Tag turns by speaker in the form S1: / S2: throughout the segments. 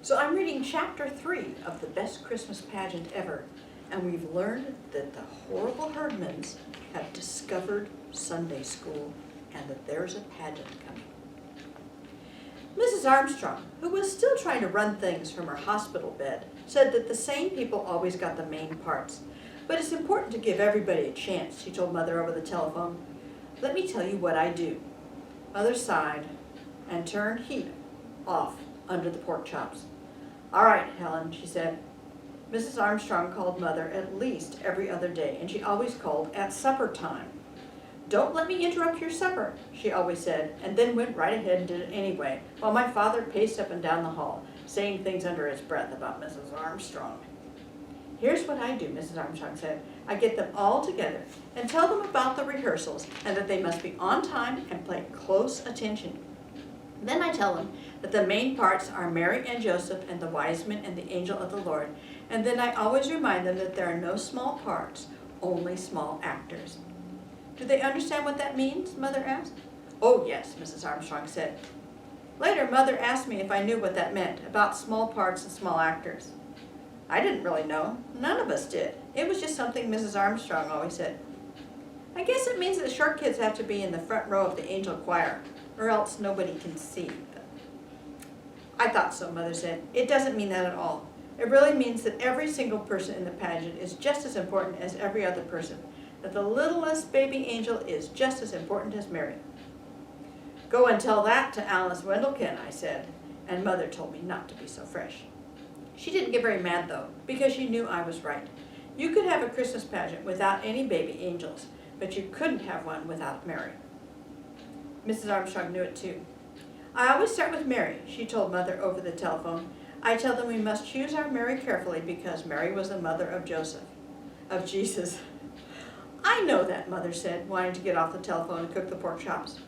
S1: So I'm reading chapter 3 of the best Christmas pageant ever, and we've learned that the horrible Herdmans have discovered Sunday school and that there's a pageant coming. Mrs. Armstrong, who was still trying to run things from her hospital bed, said that the same people always got the main parts. But it's important to give everybody a chance, she told Mother over the telephone. Let me tell you what I do. Mother sighed and turned heat off under the pork chops. All right, Helen, she said. Mrs. Armstrong called Mother at least every other day, and she always called at supper time. Don't let me interrupt your supper, she always said, and then went right ahead and did it anyway, while my father paced up and down the hall, saying things under his breath about Mrs. Armstrong. Here's what I do, Mrs. Armstrong said. I get them all together and tell them about the rehearsals and that they must be on time and pay close attention. Then I tell them that the main parts are Mary and Joseph and the wise men and the angel of the Lord, and then I always remind them that there are no small parts, only small actors. Do they understand what that means? Mother asked. Oh, yes, Mrs. Armstrong said. Later, Mother asked me if I knew what that meant, about small parts and small actors. I didn't really know. None of us did. It was just something Mrs. Armstrong always said. I guess it means that short kids have to be in the front row of the angel choir, or else nobody can see them. I thought so, Mother said. It doesn't mean that at all. It really means that every single person in the pageant is just as important as every other person, that the littlest baby angel is just as important as Mary. Go and tell that to Alice Wendelkin, I said, and Mother told me not to be so fresh. She didn't get very mad, though, because she knew I was right. You could have a Christmas pageant without any baby angels, but you couldn't have one without Mary. Mrs. Armstrong knew it, too. I always start with Mary, she told Mother over the telephone. I tell them we must choose our Mary carefully because Mary was the mother of Jesus. I know that, Mother said, wanting to get off the telephone and cook the pork chops.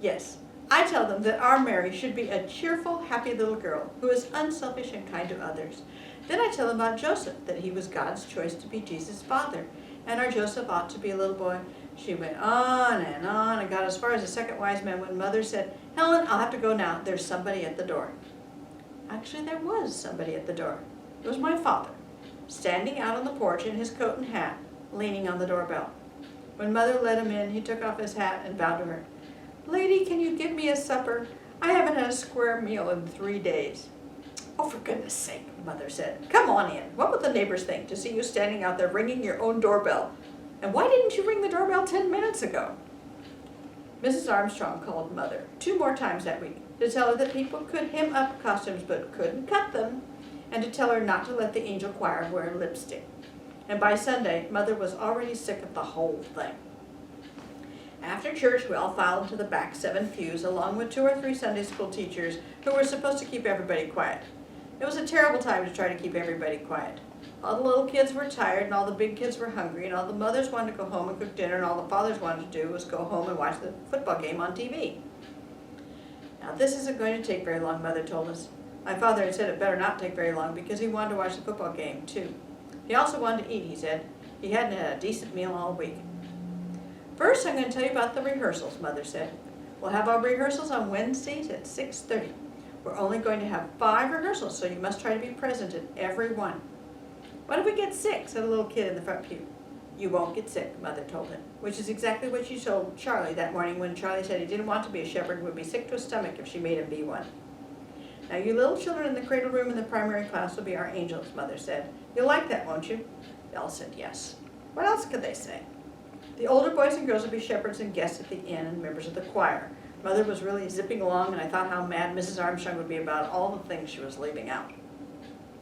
S1: Yes, I tell them that our Mary should be a cheerful, happy little girl who is unselfish and kind to others. Then I tell them about Joseph, that he was God's choice to be Jesus' father, and our Joseph ought to be a little boy. She went on and got as far as the second wise man when Mother said, Helen, I'll have to go now. There's somebody at the door. Actually, there was somebody at the door. It was my father, standing out on the porch in his coat and hat, leaning on the doorbell. When Mother let him in, he took off his hat and bowed to her. Lady, can you give me a supper? I haven't had a square meal in 3 days. Oh, for goodness sake, Mother said. Come on in. What would the neighbors think to see you standing out there ringing your own doorbell? And why didn't you ring the doorbell 10 minutes ago? Mrs. Armstrong called Mother 2 more times that week to tell her that people could hem up costumes but couldn't cut them, and to tell her not to let the angel choir wear lipstick. And by Sunday, Mother was already sick of the whole thing. After church, we all filed into the back 7 pews, along with 2 or 3 Sunday school teachers who were supposed to keep everybody quiet. It was a terrible time to try to keep everybody quiet. All the little kids were tired, and all the big kids were hungry, and all the mothers wanted to go home and cook dinner, and all the fathers wanted to do was go home and watch the football game on TV. Now, this isn't going to take very long, Mother told us. My father had said it better not take very long because he wanted to watch the football game, too. He also wanted to eat, he said. He hadn't had a decent meal all week. First, I'm going to tell you about the rehearsals, Mother said. We'll have our rehearsals on Wednesdays at 6:30. We're only going to have 5 rehearsals, so you must try to be present at every one. What if we get sick? Said a little kid in the front pew. You won't get sick, Mother told him, which is exactly what she told Charlie that morning when Charlie said he didn't want to be a shepherd and would be sick to his stomach if she made him be one. Now, you little children in the cradle room in the primary class will be our angels, Mother said. You'll like that, won't you? They all said yes. What else could they say? The older boys and girls will be shepherds and guests at the inn and members of the choir. Mother was really zipping along, and I thought how mad Mrs. Armstrong would be about all the things she was leaving out.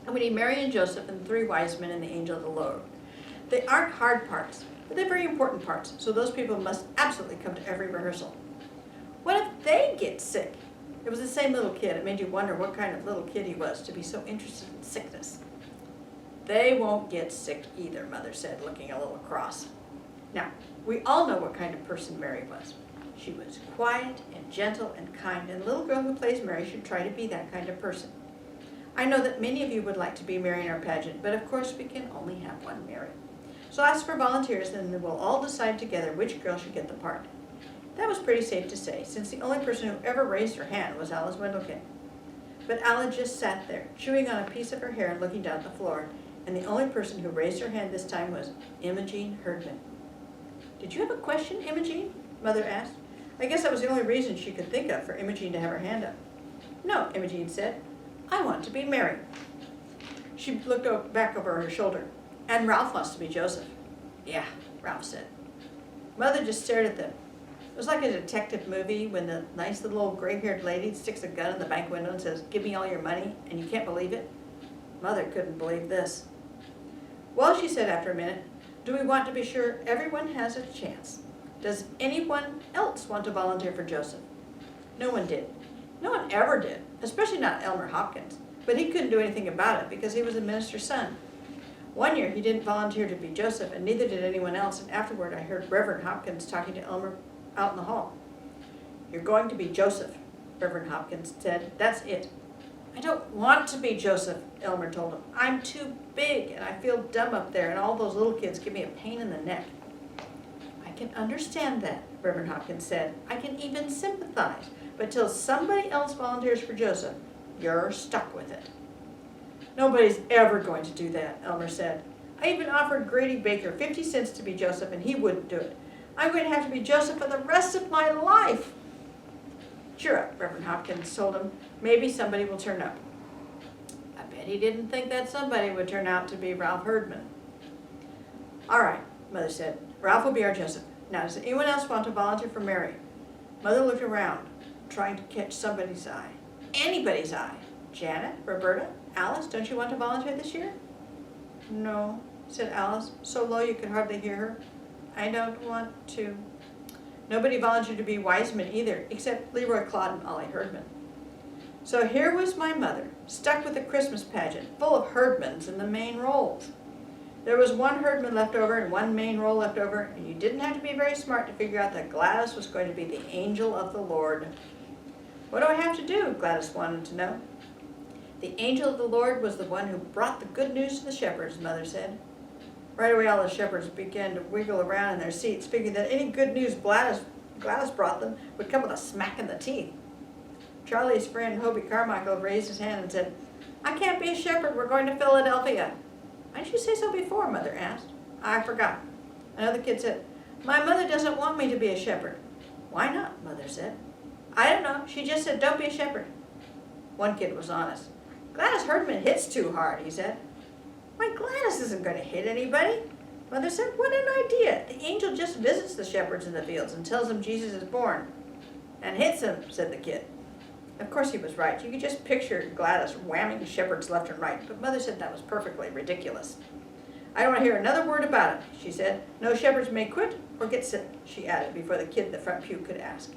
S1: And we need Mary and Joseph and the 3 wise men and the angel of the Lord. They aren't hard parts, but they're very important parts, so those people must absolutely come to every rehearsal. What if they get sick? It was the same little kid. It made you wonder what kind of little kid he was to be so interested in sickness. They won't get sick either, Mother said, looking a little cross. Now, we all know what kind of person Mary was. She was quiet and gentle and kind, and the little girl who plays Mary should try to be that kind of person. I know that many of you would like to be Mary in our pageant, but of course we can only have one Mary. So ask for volunteers, and then we'll all decide together which girl should get the part. That was pretty safe to say, since the only person who ever raised her hand was Alice Wendelkin. But Alice just sat there, chewing on a piece of her hair and looking down at the floor, and the only person who raised her hand this time was Imogene Herdman. "Did you have a question, Imogene?" Mother asked. I guess that was the only reason she could think of for Imogene to have her hand up. "No," Imogene said. "I want to be married." She looked back over her shoulder. "And Ralph wants to be Joseph." "Yeah," Ralph said. Mother just stared at them. It was like a detective movie when the nice little old gray-haired lady sticks a gun in the bank window and says, "Give me all your money," and you can't believe it. Mother couldn't believe this. "Well," she said after a minute, "do we want to be sure everyone has a chance? Does anyone else want to volunteer for Joseph?" No one did. No one ever did, especially not Elmer Hopkins. But he couldn't do anything about it because he was a minister's son. One year he didn't volunteer to be Joseph, and neither did anyone else, and afterward I heard Reverend Hopkins talking to Elmer out in the hall. "You're going to be Joseph," Reverend Hopkins said. "That's it." "I don't want to be Joseph," Elmer told him. "I'm too big, and I feel dumb up there, and all those little kids give me a pain in the neck." "I can understand that," Reverend Hopkins said. "I can even sympathize. But till somebody else volunteers for Joseph, you're stuck with it." "Nobody's ever going to do that," Elmer said. "I even offered Grady Baker 50 cents to be Joseph, and he wouldn't do it. I'm going to have to be Joseph for the rest of my life." "Cheer up," Reverend Hopkins told him. "Maybe somebody will turn up." I bet he didn't think that somebody would turn out to be Ralph Herdman. "All right," Mother said. "Ralph will be our Joseph. Now, does anyone else want to volunteer for Mary?" Mother looked around, trying to catch somebody's eye. Anybody's eye. "Janet, Roberta, Alice, don't you want to volunteer this year?" "No," said Alice, so low you could hardly hear her. "I don't want to." Nobody volunteered to be Wiseman either, except Leroy Claude and Ollie Herdman. So here was my mother, stuck with a Christmas pageant, full of Herdmans in the main roles. There was one Herdman left over and one main role left over, and you didn't have to be very smart to figure out that Gladys was going to be the angel of the Lord. "What do I have to do?" Gladys wanted to know. "The angel of the Lord was the one who brought the good news to the shepherds," Mother said. Right away all the shepherds began to wiggle around in their seats, figuring that any good news Gladys brought them would come with a smack in the teeth. Charlie's friend Hobie Carmichael raised his hand and said, "I can't be a shepherd, we're going to Philadelphia." "Why didn't you say so before?" Mother asked. "I forgot." Another kid said, "My mother doesn't want me to be a shepherd." "Why not?" Mother said. "I don't know, she just said don't be a shepherd." One kid was honest. "Gladys Herdman hits too hard," he said. "Why, Gladys isn't going to hit anybody." Mother said, "What an idea. The angel just visits the shepherds in the fields and tells them Jesus is born." "And hits them," said the kid. Of course he was right. You could just picture Gladys whamming shepherds left and right, but Mother said that was perfectly ridiculous. "I don't want to hear another word about it," she said. "No shepherds may quit or get sick," she added before the kid in the front pew could ask.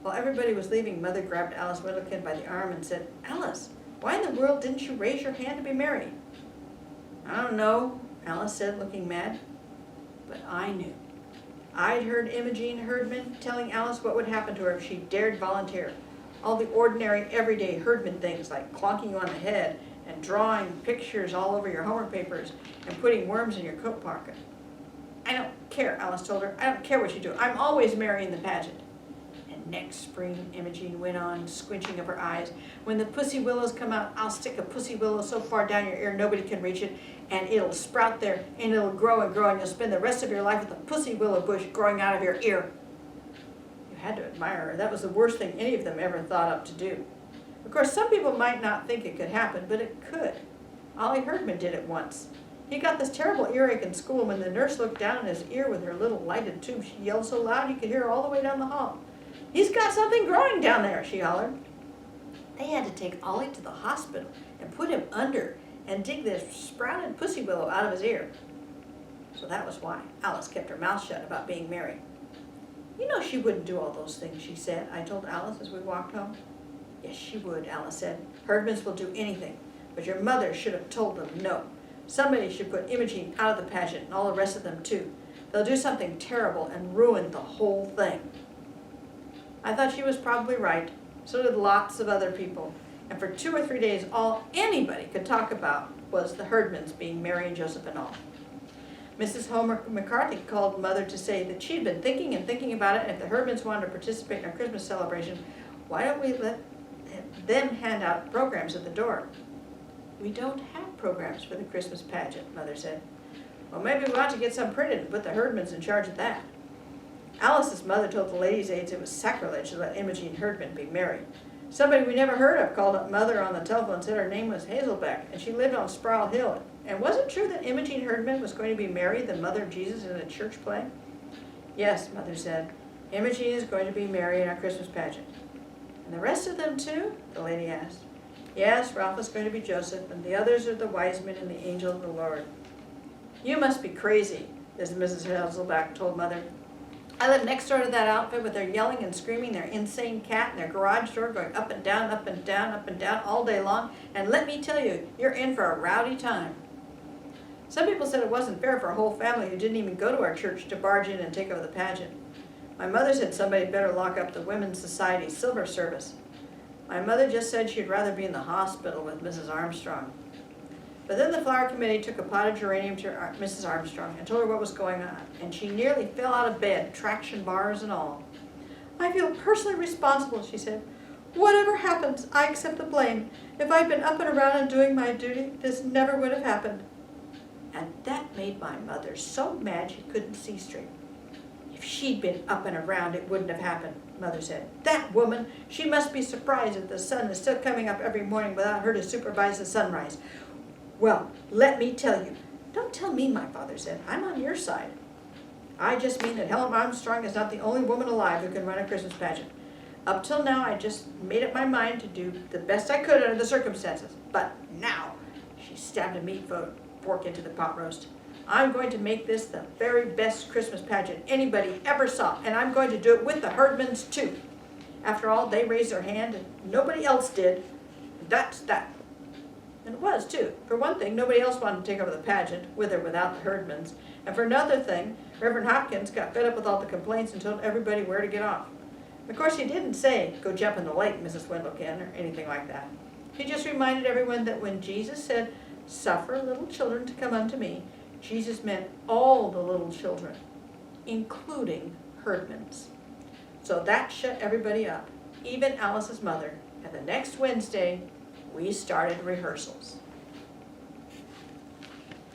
S1: While everybody was leaving, Mother grabbed Alice Whittlekin by the arm and said, "Alice, why in the world didn't you raise your hand to be Mary?" "I don't know," Alice said, looking mad. But I knew. I'd heard Imogene Herdman telling Alice what would happen to her if she dared volunteer. All the ordinary, everyday Herdman things like clonking you on the head and drawing pictures all over your homework papers and putting worms in your coat pocket. "I don't care," Alice told her. "I don't care what you do. I'm always Mary in the pageant." And next spring, Imogene went on, squinching of her eyes, "when the pussy willows come out, I'll stick a pussy willow so far down your ear nobody can reach it, and it'll sprout there, and it'll grow and grow, and you'll spend the rest of your life with a pussy willow bush growing out of your ear." You had to admire her. That was the worst thing any of them ever thought up to do. Of course, some people might not think it could happen, but it could. Ollie Herdman did it once. He got this terrible earache in school, and when the nurse looked down in his ear with her little lighted tube, she yelled so loud you could hear her all the way down the hall. "He's got something growing down there," she hollered. They had to take Ollie to the hospital and put him under and dig this sprouted pussy willow out of his ear. So that was why Alice kept her mouth shut about being Mary. "You know she wouldn't do all those things," she said. I told Alice as we walked home. "Yes, she would," Alice said. "Herdmans will do anything, but your mother should have told them no. Somebody should put Imogene out of the pageant and all the rest of them too. They'll do something terrible and ruin the whole thing." I thought she was probably right. So did lots of other people. And for 2 or 3 days, all anybody could talk about was the Herdmans being Mary and Joseph and all. Mrs. Homer McCarthy called Mother to say that she'd been thinking and thinking about it, and if the Herdmans wanted to participate in our Christmas celebration, why don't we let them hand out programs at the door. We don't have programs for the Christmas pageant, Mother said. Well, maybe we ought to get some printed and put the Herdmans in charge of that. Alice's mother told the ladies' aides it was sacrilege to let Imogene Herdman be married. Somebody we never heard of called up Mother on the telephone and said her name was Hazelbeck, and she lived on Sproul Hill. And was it true that Imogene Herdman was going to be Mary, the mother of Jesus, in a church play? Yes, Mother said. Imogene is going to be Mary in our Christmas pageant. And the rest of them too? The lady asked. Yes, Ralph is going to be Joseph, and the others are the wise men and the angel of the Lord. You must be crazy, as Mrs. Hazelbeck told Mother. I live next door to that outfit with their yelling and screaming, their insane cat, and their garage door going up and down, up and down, up and down all day long. And let me tell you, you're in for a rowdy time. Some people said it wasn't fair for a whole family who didn't even go to our church to barge in and take over the pageant. My mother said somebody better lock up the Women's Society silver service. My mother just said she'd rather be in the hospital with Mrs. Armstrong. But then the flower committee took a pot of geranium to Mrs. Armstrong and told her what was going on, and she nearly fell out of bed, traction bars and all. I feel personally responsible, she said. Whatever happens, I accept the blame. If I'd been up and around and doing my duty, this never would have happened. And that made my mother so mad she couldn't see straight. If she'd been up and around, it wouldn't have happened, Mother said. That woman, she must be surprised that the sun is still coming up every morning without her to supervise the sunrise. Well, let me tell you. Don't tell me, my father said. I'm on your side. I just mean that Helen Armstrong is not the only woman alive who can run a Christmas pageant. Up till now, I just made up my mind to do the best I could under the circumstances. But now, she stabbed a meat fork into the pot roast. I'm going to make this the very best Christmas pageant anybody ever saw, and I'm going to do it with the Herdmans too. After all, they raised their hand and nobody else did. That's that. And it was too. For one thing, nobody else wanted to take over the pageant, with or without the Herdmans. And for another thing, Reverend Hopkins got fed up with all the complaints and told everybody where to get off. Of course, he didn't say, go jump in the lake, Mrs. Wendell-Ken, or anything like that. He just reminded everyone that when Jesus said, suffer little children to come unto me, Jesus meant all the little children, including Herdmans. So that shut everybody up, even Alice's mother, and the next Wednesday, we started rehearsals.